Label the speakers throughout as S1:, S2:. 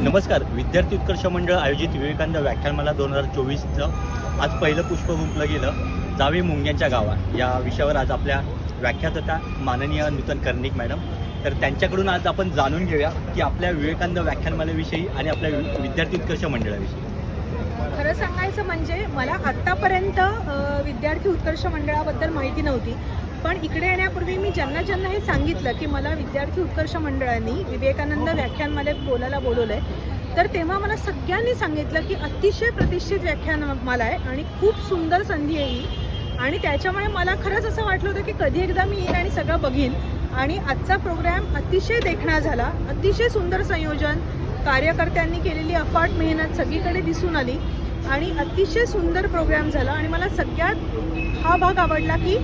S1: नमस्कार. विद्यार्थी उत्कर्ष मंडळ आयोजित विवेकानंद व्याख्यानमाला 2024चं आज पहिलं पुष्प गुंफलं गेलं जावे मुंग्यांच्या गावात या विषयावर आज आपल्या व्याख्याता माननीय नूतन कर्णिक मॅडम. तर त्यांच्याकडून आज आपण जाणून घेऊया की आपल्या विवेकानंद व्याख्यानमालेविषयी आणि आपल्या विद्यार्थी उत्कर्ष मंडळाविषयी.
S2: खरं सांगायचं म्हणजे मला आत्तापर्यंत विद्यार्थी उत्कर्ष मंडळाबद्दल माहिती नव्हती, पण इकडे येण्यापूर्वी मी ज्यांना हे सांगितलं की मला विद्यार्थी उत्कर्ष मंडळाने विवेकानंद व्याख्यानमालेत बोलायला बोलवलं आहे, तर तेव्हा मला सगळ्यांनी सांगितलं की अतिशय प्रतिष्ठित व्याख्यानमाला आहे आणि खूप सुंदर संधी आहे ही. आणि त्याच्यामुळे मला खरंच असं वाटलं होतं की कधी एकदा मी येईन आणि सगळं बघीन. आणि आजचा प्रोग्रॅम अतिशय देखणा झाला, अतिशय सुंदर संयोजन, कार्यकर्त्यांनी केलेली अफाट मेहनत सगळीकडे दिसून आली आणि अतिशय सुंदर प्रोग्राम झाला. आणि मला सगळ्यात हा भाग आवडला की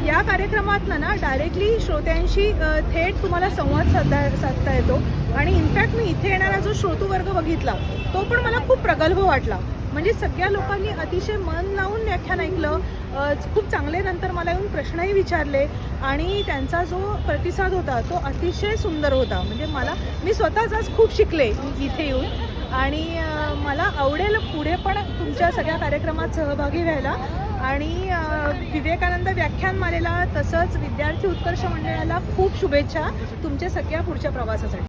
S2: या कार्यक्रमातनं ना डायरेक्टली श्रोत्यांशी थेट तुम्हाला संवाद साधता येतो. आणि इनफॅक्ट मी इथे येणारा जो श्रोतृवर्ग बघितला तो पण मला खूप प्रगल्भ वाटला. म्हणजे सगळ्या लोकांनी अतिशय मन लावून व्याख्यान ऐकलं, खूप चांगले नंतर मला येऊन प्रश्नही विचारले आणि त्यांचा जो प्रतिसाद होता तो अतिशय सुंदर होता. म्हणजे मी स्वतःच आज खूप शिकले इथे येऊन आणि मला आवडेल पुढे पण तुमच्या सगळ्या कार्यक्रमात सहभागी व्हायला. आणि विवेकानंद व्याख्यानमालेला तसंच विद्यार्थी उत्कर्ष मंडळाला खूप शुभेच्छा तुमच्या सगळ्या पुढच्या प्रवासासाठी.